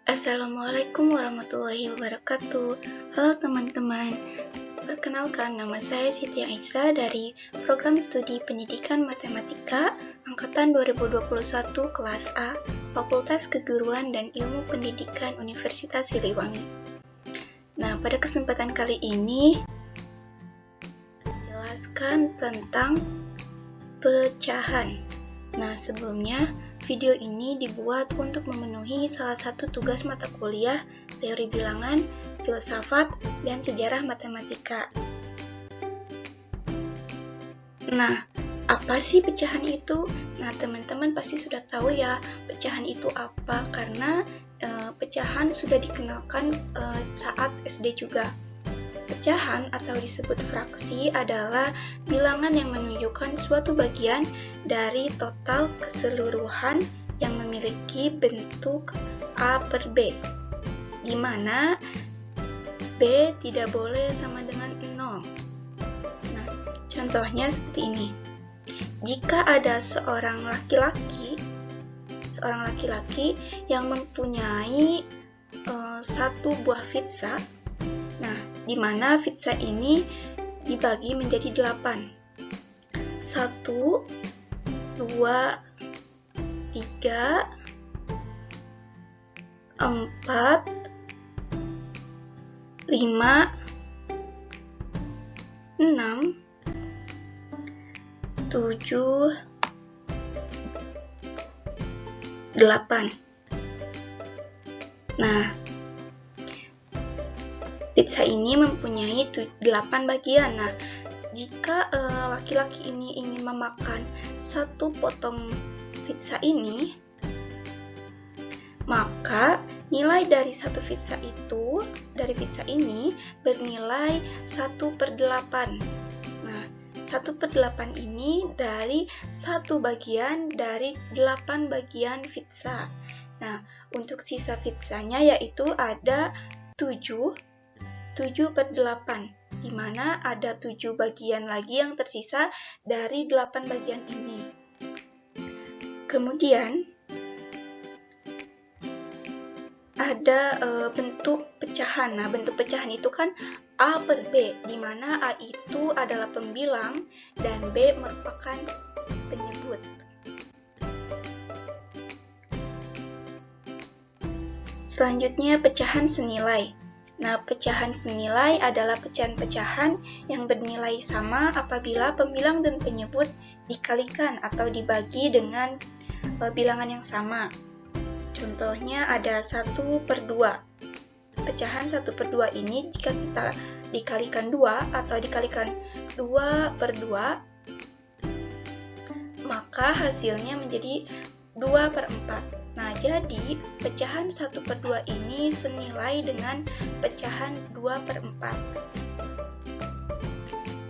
Assalamualaikum warahmatullahi wabarakatuh. Halo teman-teman, perkenalkan nama saya Siti Aisyah dari Program Studi Pendidikan Matematika Angkatan 2021 Kelas A, Fakultas Keguruan dan Ilmu Pendidikan Universitas Siliwangi. Nah, pada kesempatan kali ini, jelaskan tentang pecahan. Nah, sebelumnya, video ini dibuat untuk memenuhi salah satu tugas mata kuliah teori bilangan, filsafat, dan sejarah matematika. Nah, apa sih pecahan itu? Nah, teman-teman pasti sudah tahu ya, pecahan itu apa, karena pecahan sudah dikenalkan saat SD juga. Pecahan atau disebut fraksi adalah bilangan yang menunjukkan suatu bagian dari total keseluruhan yang memiliki bentuk A per B, di mana B tidak boleh sama dengan 0. Nah, contohnya seperti ini. Jika ada seorang laki-laki yang mempunyai satu buah pizza, nah, di mana pizza ini dibagi menjadi 8. 1, 2, 3, 4, 5, 6, 7, 8. Nah, pizza ini mempunyai 8 bagian. Nah, jika laki-laki ini ingin memakan satu potong pizza ini, maka nilai dari satu pizza ini bernilai 1/8. Nah, 1/8 ini dari satu bagian dari 8 bagian pizza. Nah, untuk sisa pizzanya yaitu ada 7/8, di mana ada 7 bagian lagi yang tersisa dari 8 bagian ini. Kemudian ada bentuk pecahan. Nah, bentuk pecahan itu kan A per B, di mana A itu adalah pembilang dan B merupakan penyebut. Selanjutnya, pecahan senilai. Nah, pecahan senilai adalah pecahan-pecahan yang bernilai sama apabila pembilang dan penyebut dikalikan atau dibagi dengan bilangan yang sama. Contohnya ada 1/2. Pecahan 1/2 ini jika kita dikalikan 2 atau dikalikan 2/2, maka hasilnya menjadi 2/4. Nah, jadi pecahan 1/2 ini senilai dengan pecahan 2/4.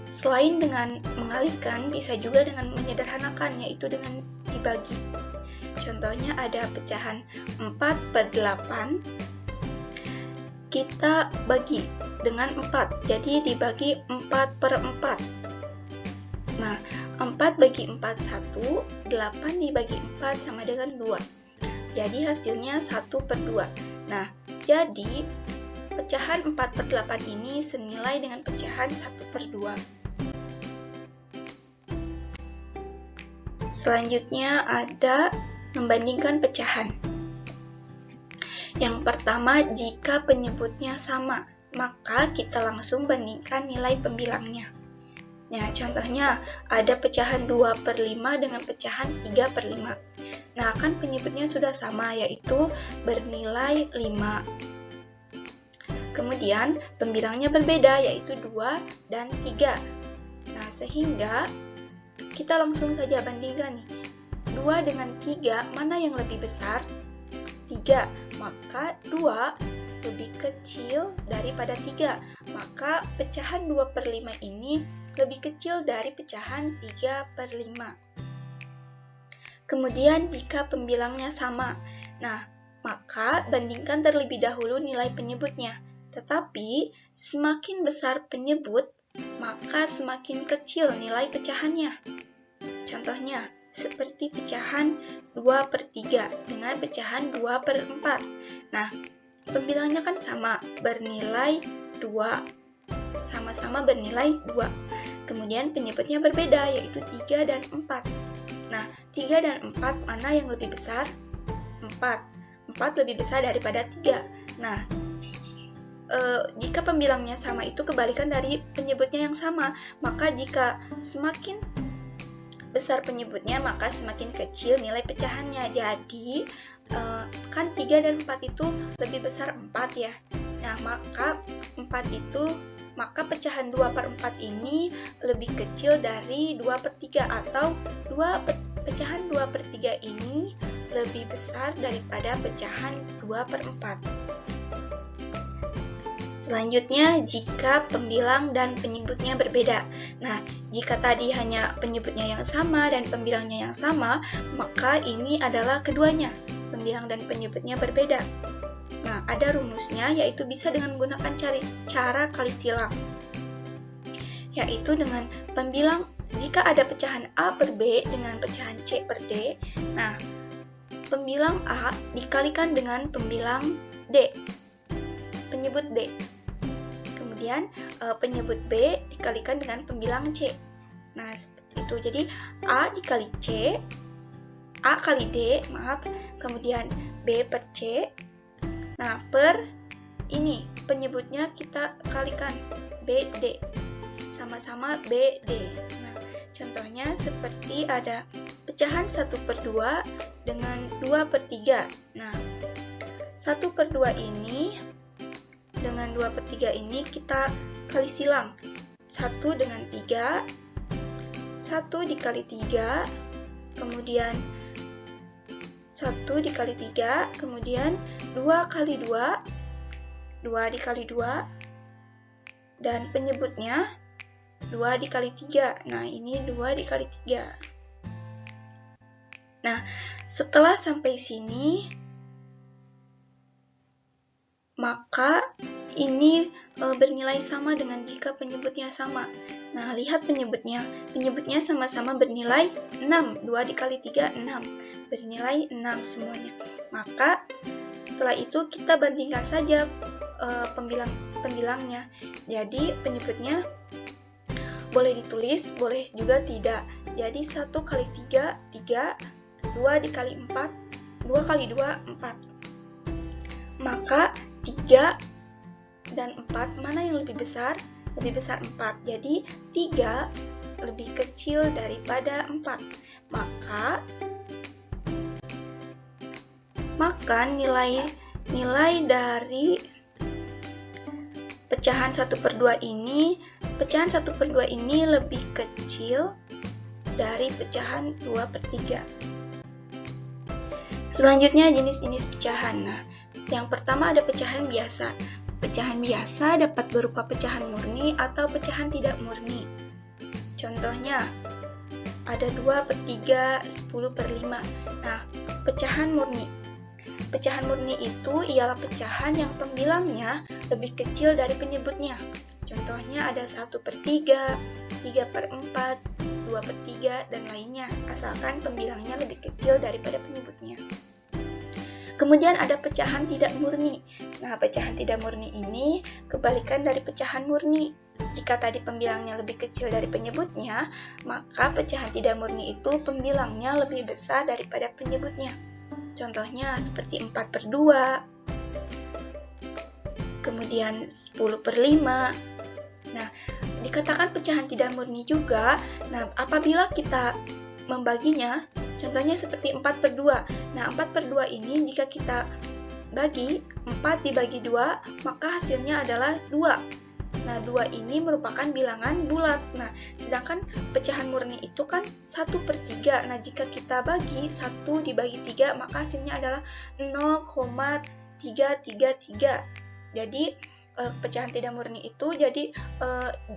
Selain dengan mengalihkan, bisa juga dengan menyederhanakan, yaitu dengan dibagi. Contohnya ada pecahan 4/8, kita bagi dengan 4, jadi dibagi 4/4. Nah, 4 bagi 4 1, 8 dibagi 4 sama dengan 2. Jadi hasilnya 1/2. Nah, jadi pecahan 4/8 ini senilai dengan pecahan 1/2. Selanjutnya ada membandingkan pecahan. Yang pertama, jika penyebutnya sama, maka kita langsung bandingkan nilai pembilangnya. Nah, contohnya ada pecahan 2/5 dengan pecahan 3/5. Nah, kan penyebutnya sudah sama, yaitu bernilai 5. Kemudian, pembilangnya berbeda, yaitu 2 dan 3. Nah, sehingga kita langsung saja bandingkan. 2 dengan 3, mana yang lebih besar? 3. Maka 2 lebih kecil daripada 3. Maka pecahan 2/5 ini lebih kecil dari pecahan 3/5. Kemudian jika pembilangnya sama, nah, maka bandingkan terlebih dahulu nilai penyebutnya. Tetapi semakin besar penyebut, maka semakin kecil nilai pecahannya. Contohnya, seperti pecahan 2/3 dengan pecahan 2/4. Nah, pembilangnya kan sama, bernilai 2. Sama-sama bernilai 2. Kemudian penyebutnya berbeda, yaitu 3 dan 4. Nah, 3 dan 4 mana yang lebih besar? 4. 4 lebih besar daripada 3. Nah, jika pembilangnya sama itu kebalikan dari penyebutnya yang sama. Maka jika semakin besar penyebutnya, maka semakin kecil nilai pecahannya. Jadi, kan 3 dan 4 itu lebih besar 4 ya. Nah, maka pecahan 2/4 ini lebih kecil dari 2/3, atau pecahan 2/3 ini lebih besar daripada pecahan 2/4. Selanjutnya, jika pembilang dan penyebutnya berbeda. Nah, jika tadi hanya penyebutnya yang sama dan pembilangnya yang sama, maka ini adalah keduanya, pembilang dan penyebutnya berbeda. Nah, ada rumusnya, yaitu bisa dengan menggunakan cara kali silang, yaitu dengan pembilang. Jika ada pecahan A per B dengan pecahan C per D, nah, pembilang A dikalikan dengan pembilang D, penyebut D. Kemudian penyebut B dikalikan dengan pembilang C. Nah, seperti itu. Jadi A dikali C, A kali D, kemudian B per C. Nah, per ini penyebutnya kita kalikan BD, sama-sama BD. Nah, contohnya seperti ada pecahan 1/2 dengan 2/3. Nah, 1/2 ini dengan 2/3 ini kita kali silang. 1 dengan 3, 1 dikali 3, kemudian 1 dikali 3, kemudian 2 kali 2, 2 dikali 2, dan penyebutnya 2 dikali 3. Nah, ini 2 dikali 3. Nah, setelah sampai sini, maka ini bernilai sama dengan jika penyebutnya sama. Nah, lihat penyebutnya. Penyebutnya sama-sama bernilai 6. 2 dikali 3, 6. Bernilai 6 semuanya. Maka, setelah itu kita bandingkan saja pembilangnya. Jadi, penyebutnya boleh ditulis, boleh juga tidak. Jadi, 1 kali 3, 3. 2 dikali 4, 2 kali 2, 4. Maka 3 dan 4 mana yang lebih besar? Lebih besar 4. Jadi 3 lebih kecil daripada 4. Maka nilai dari pecahan 1/2 ini, lebih kecil dari pecahan 2/3. Selanjutnya, jenis-jenis pecahan. Nah, yang pertama ada pecahan biasa. Pecahan biasa dapat berupa pecahan murni atau pecahan tidak murni. Contohnya, ada 2/3, 10/5. Nah, pecahan murni. Pecahan murni itu ialah pecahan yang pembilangnya lebih kecil dari penyebutnya. Contohnya ada 1/3, 3/4, 2/3, dan lainnya, asalkan pembilangnya lebih kecil daripada penyebutnya. Kemudian ada pecahan tidak murni. Nah, pecahan tidak murni ini kebalikan dari pecahan murni. Jika tadi pembilangnya lebih kecil dari penyebutnya, maka pecahan tidak murni itu pembilangnya lebih besar daripada penyebutnya. Contohnya seperti 4/2, kemudian 10/5. Nah, dikatakan pecahan tidak murni juga. Nah, apabila kita membaginya, contohnya seperti 4/2. Nah, 4/2 ini jika kita bagi, 4 dibagi 2, maka hasilnya adalah 2. Nah, 2 ini merupakan bilangan bulat. Nah, sedangkan pecahan murni itu kan 1/3. Nah, jika kita bagi 1 dibagi 3, maka hasilnya adalah 0,333. Jadi, pecahan tidak murni itu jadi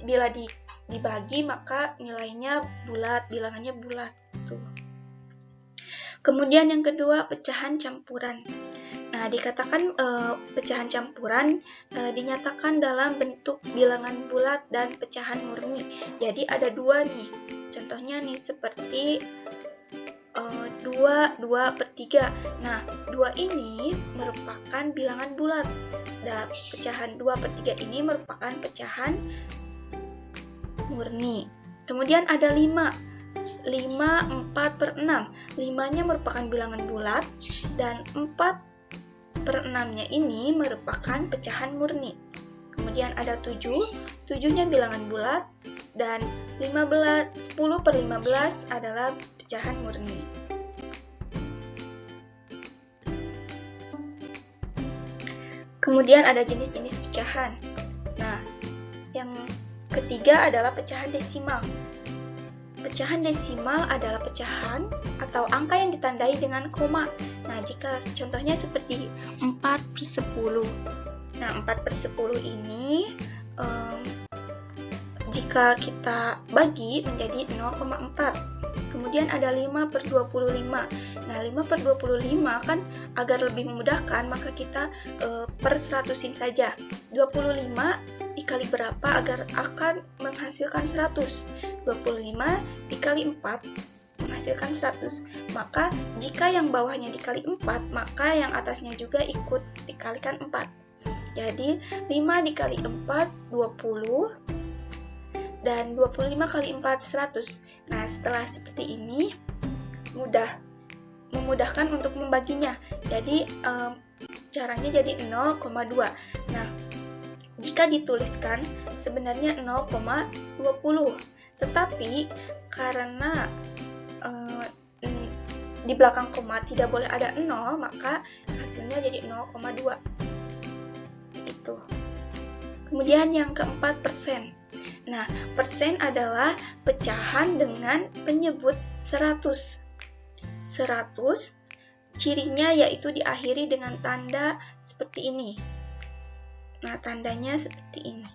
bila dibagi maka nilainya bulat, bilangannya bulat. Kemudian yang kedua, pecahan campuran. Nah, dikatakan pecahan campuran dinyatakan dalam bentuk bilangan bulat dan pecahan murni. Jadi ada dua nih. Contohnya nih seperti 2, 2 per 3. Nah, 2 ini merupakan bilangan bulat. Dan pecahan 2 per 3 ini merupakan pecahan murni. Kemudian ada 5. 5, 4 per 6. 5-nya merupakan bilangan bulat, dan 4 per 6-nya ini merupakan pecahan murni. Kemudian ada 7. 7-nya bilangan bulat, dan 10 per 15 adalah pecahan murni. Kemudian ada jenis-jenis pecahan. Nah, yang ketiga adalah pecahan desimal. Pecahan desimal adalah pecahan atau angka yang ditandai dengan koma. Nah, jika contohnya seperti 4 per 10. Nah, 4 per 10 ini jika kita bagi menjadi 0,4. Kemudian ada 5 per 25. Nah, 5 per 25 kan agar lebih memudahkan, maka kita per 100-in saja. 25 dikali berapa agar akan menghasilkan 100. 25 dikali 4 menghasilkan 100. Maka jika yang bawahnya dikali 4, maka yang atasnya juga ikut dikalikan 4. Jadi 5 dikali 4 20, dan 25 kali 4 100. Nah, setelah seperti ini memudahkan untuk membaginya. Jadi caranya jadi 0,2. Nah, jika dituliskan sebenarnya 0,20, tetapi karena di belakang koma tidak boleh ada 0, maka hasilnya jadi 0,2. Itu. Kemudian yang keempat, persen. Nah, persen adalah pecahan dengan penyebut 100. 100 cirinya yaitu diakhiri dengan tanda seperti ini. Nah, tandanya seperti ini.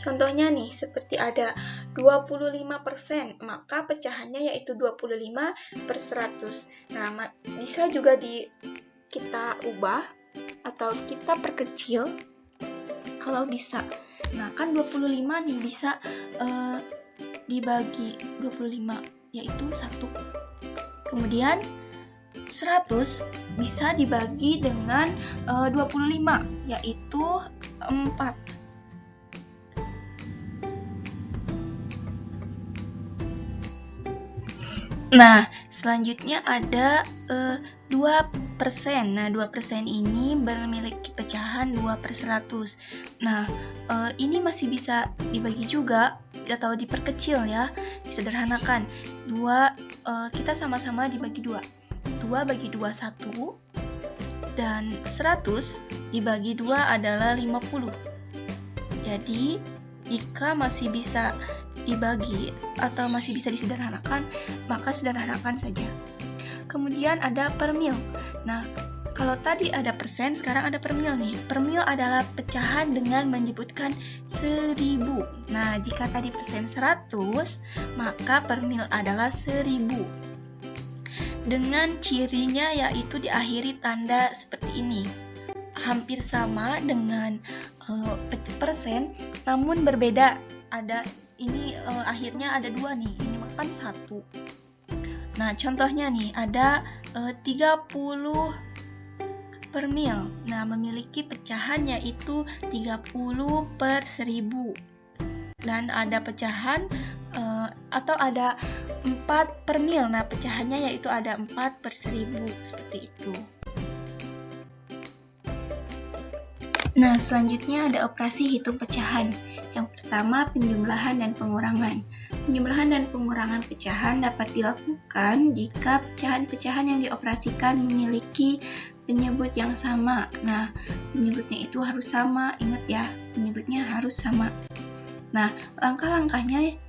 Contohnya nih, seperti ada 25%, maka pecahannya yaitu 25 per 100. Nah, bisa juga kita ubah atau kita perkecil kalau bisa. Nah, kan 25 nih bisa dibagi 25, yaitu 1. Kemudian 100 bisa dibagi dengan 25, yaitu 4. Nah, selanjutnya ada 2%. Nah, 2% ini memiliki pecahan 2 per 100. Nah, ini masih bisa dibagi juga atau diperkecil ya, disederhanakan. 2, kita sama-sama dibagi 2. 2 bagi 2, 1. Dan 100 dibagi 2 adalah 50. Jadi, jika masih bisa dibagi atau masih bisa disederhanakan, maka sederhanakan saja. Kemudian ada per mil. Nah, kalau tadi ada persen, sekarang ada per mil nih. Per mil adalah pecahan dengan menyebutkan 1000. Nah, jika tadi persen 100, maka per mil adalah 1000. Dengan cirinya yaitu diakhiri tanda seperti ini. Hampir sama dengan persen, namun berbeda. Ada ini akhirnya ada 2 nih, ini makan 1. Nah, contohnya nih ada 30 per mil. Nah, memiliki pecahan yaitu 30 per 1000. Dan ada pecahan atau ada 4 per mil. Nah, pecahannya yaitu ada 4 per 1000, seperti itu. Nah, selanjutnya ada operasi hitung pecahan. Yang pertama, penjumlahan dan pengurangan. Penjumlahan dan pengurangan pecahan dapat dilakukan jika pecahan-pecahan yang dioperasikan memiliki penyebut yang sama. Nah, penyebutnya itu harus sama, ingat ya, penyebutnya harus sama. Nah, langkah-langkahnya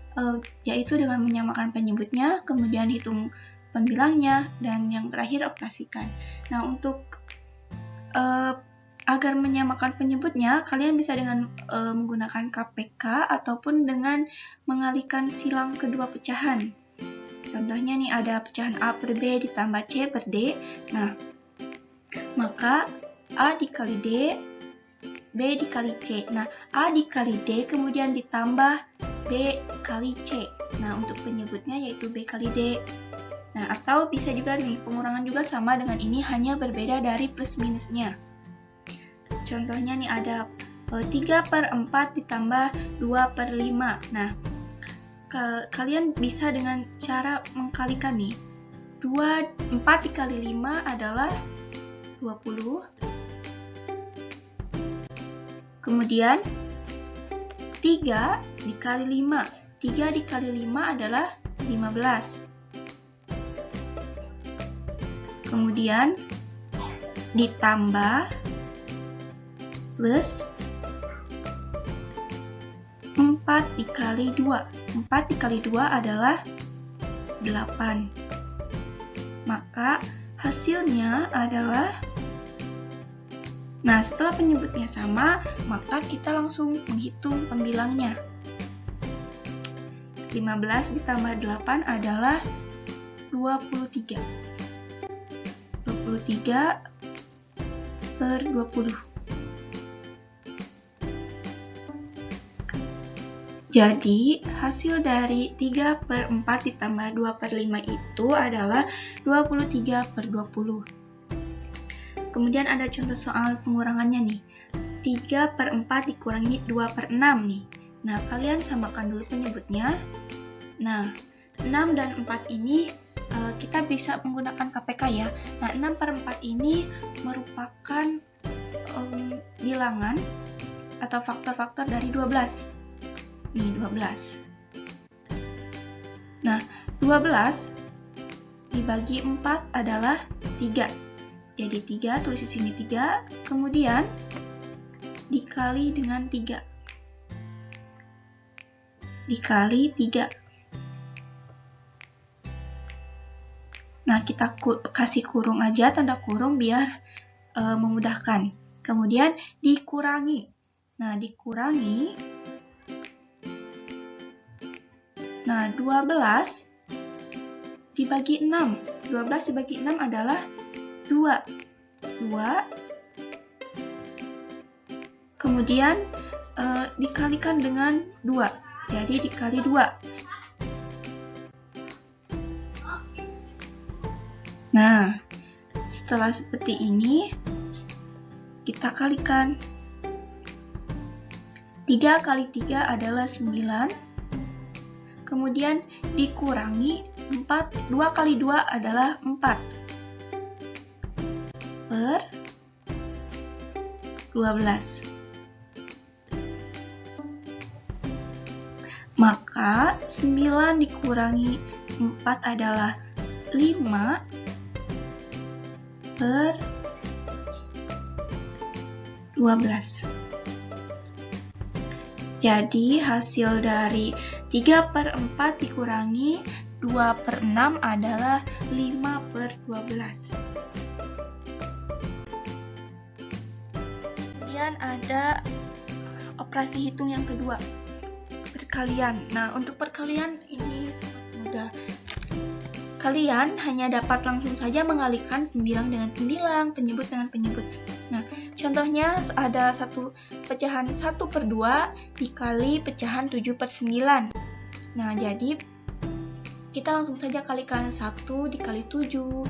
yaitu dengan menyamakan penyebutnya, kemudian hitung pembilangnya, dan yang terakhir operasikan. Nah, untuk agar menyamakan penyebutnya, kalian bisa dengan menggunakan KPK ataupun dengan mengalihkan silang kedua pecahan. Contohnya nih ada pecahan A per B ditambah C per D. Nah, maka A dikali D, B dikali C. Nah, A dikali D kemudian ditambah B kali C. Nah, untuk penyebutnya yaitu B kali D. Nah, atau bisa juga nih, pengurangan juga sama dengan ini, hanya berbeda dari plus minusnya. Contohnya nih ada 3/4 ditambah 2/5. Nah, kalian bisa dengan cara mengkalikan nih. 4 dikali 5 adalah 20. Kemudian 3 dikali 5. 3 dikali 5 adalah 15. Kemudian ditambah plus 4 dikali 2. 4 dikali 2 adalah 8. Maka hasilnya adalah, nah setelah penyebutnya sama, maka kita langsung menghitung pembilangnya. 15 ditambah 8 adalah 23. 23 per 20. Jadi, hasil dari 3/4 ditambah 2/5 itu adalah 23/20. Kemudian ada contoh soal pengurangannya nih. 3/4 dikurangi 2/6 nih. Nah, kalian samakan dulu penyebutnya. Nah, 6 dan 4 ini kita bisa menggunakan KPK ya. Nah, 6/4 ini merupakan bilangan atau faktor-faktor dari 12. Nih, 12. Nah, 12 dibagi 4 adalah 3. Jadi 3, tulis di sini 3, kemudian dikali dengan 3. Dikali 3. Nah, kita kasih kurung aja, tanda kurung biar memudahkan. Kemudian dikurangi. Nah, dikurangi. Nah, 12 dibagi 6. 12 dibagi 6 adalah 2. 2. Kemudian dikalikan dengan 2. Jadi dikali 2. Nah, setelah seperti ini, kita kalikan. 3 kali 3 adalah 9. Kemudian dikurangi 4, 2 kali 2 adalah 4 per 12. Maka 9 dikurangi 4 adalah 5 per 12. Jadi hasil dari 3/4 dikurangi 2/6 adalah 5/12. Kemudian ada operasi hitung yang kedua, perkalian. Nah, untuk perkalian ini sangat mudah. Kalian hanya dapat langsung saja mengalihkan pembilang dengan pembilang, penyebut dengan penyebut. Nah, contohnya ada satu pecahan 1/2 dikali pecahan 7/9. Nah, jadi kita langsung saja kalikan 1 dikali 7,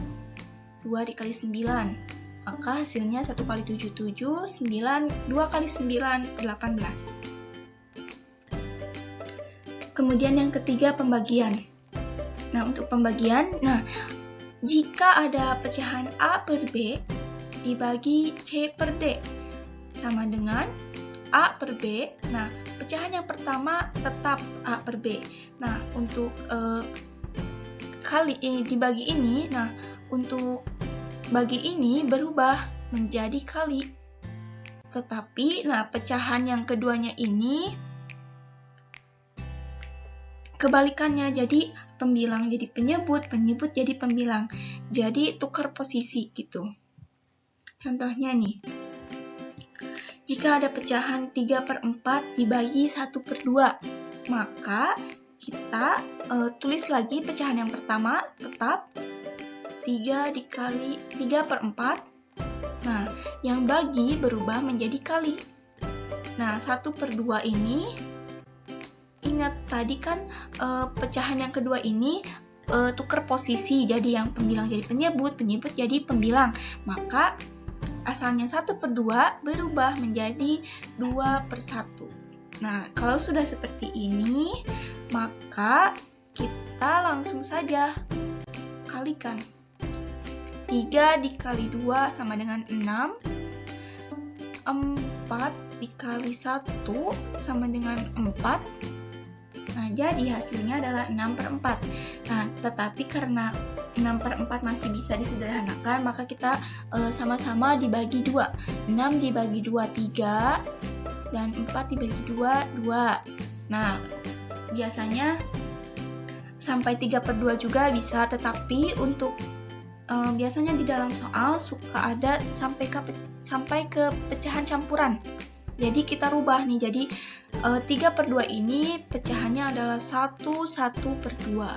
2 dikali 9. Maka hasilnya 1 kali 7, 7, 9, 2 kali 9, 18. Kemudian yang ketiga, pembagian. Nah, untuk pembagian, jika ada pecahan A per B dibagi C per D sama dengan A per B. Nah, pecahan yang pertama tetap A per B. Nah, untuk dibagi ini, untuk bagi ini berubah menjadi kali. Tetapi, pecahan yang keduanya ini kebalikannya, jadi pembilang jadi penyebut, penyebut jadi pembilang. Jadi tukar posisi gitu. Contohnya nih, jika ada pecahan 3/4 dibagi 1/2, maka kita tulis lagi pecahan yang pertama tetap 3 dikali 3/4. Nah, yang bagi berubah menjadi kali. Nah, 1/2 ini, ingat tadi kan pecahan yang kedua ini tukar posisi, jadi yang pembilang jadi penyebut jadi pembilang. Maka asalnya 1/2 berubah menjadi 2/1. Nah, kalau sudah seperti ini, maka kita langsung saja kalikan. 3 dikali 2 sama dengan 6. 4 dikali 1 sama dengan 4. Nah, jadi hasilnya adalah 6/4. Nah, tetapi karena 6/4 masih bisa disederhanakan, maka kita sama-sama dibagi 2. 6 dibagi 2, 3. Dan 4 dibagi 2, 2. Nah, biasanya sampai 3/2 juga bisa, tetapi untuk biasanya di dalam soal suka ada sampai ke pecahan campuran. Jadi kita rubah nih, jadi 3/2 ini pecahannya adalah 1/2.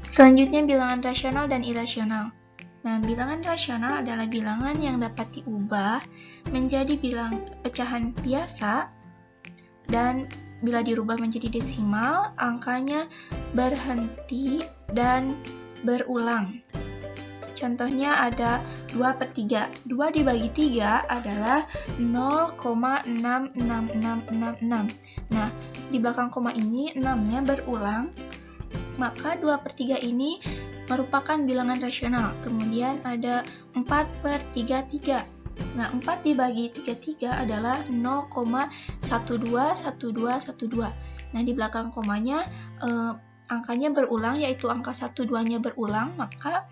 Selanjutnya bilangan rasional dan irasional. Nah, bilangan rasional adalah bilangan yang dapat diubah menjadi pecahan biasa, dan bila dirubah menjadi desimal, angkanya berhenti dan berulang. Contohnya ada 2/3. 2 dibagi 3 adalah 0,66666. Nah, di belakang koma ini 6-nya berulang, maka 2/3 ini merupakan bilangan rasional. Kemudian ada 4/33. Nah, 4 dibagi 33 adalah 0,121212. Nah, di belakang komanya angkanya berulang, yaitu angka 12-nya berulang, maka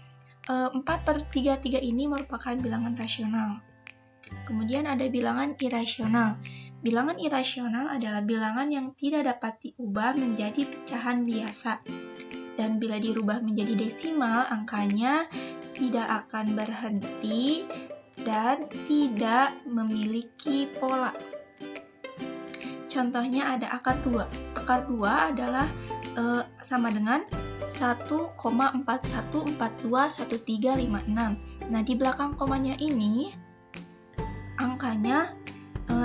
4/33 ini merupakan bilangan rasional. Kemudian ada bilangan irasional. Bilangan irasional adalah bilangan yang tidak dapat diubah menjadi pecahan biasa. Dan bila dirubah menjadi desimal, angkanya tidak akan berhenti dan tidak memiliki pola. Contohnya ada akar 2. Akar 2 adalah sama dengan 1,41421356. Nah, di belakang komanya ini angkanya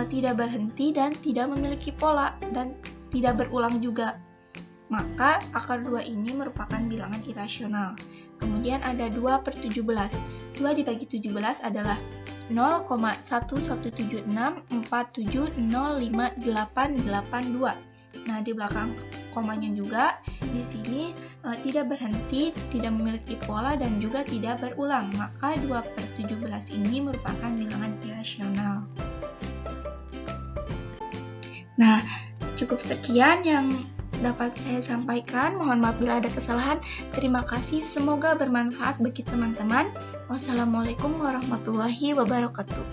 tidak berhenti dan tidak memiliki pola dan tidak berulang juga. Maka akar 2 ini merupakan bilangan irasional. Kemudian ada 2/17. 2 dibagi 17 adalah 0,11764705882. Nah, di belakang komanya juga di sini tidak berhenti, tidak memiliki pola, dan juga tidak berulang. Maka 2/17 ini merupakan bilangan irasional. Nah, cukup sekian yang dapat saya sampaikan. Mohon maaf bila ada kesalahan. Terima kasih, semoga bermanfaat bagi teman-teman. Wassalamualaikum warahmatullahi wabarakatuh.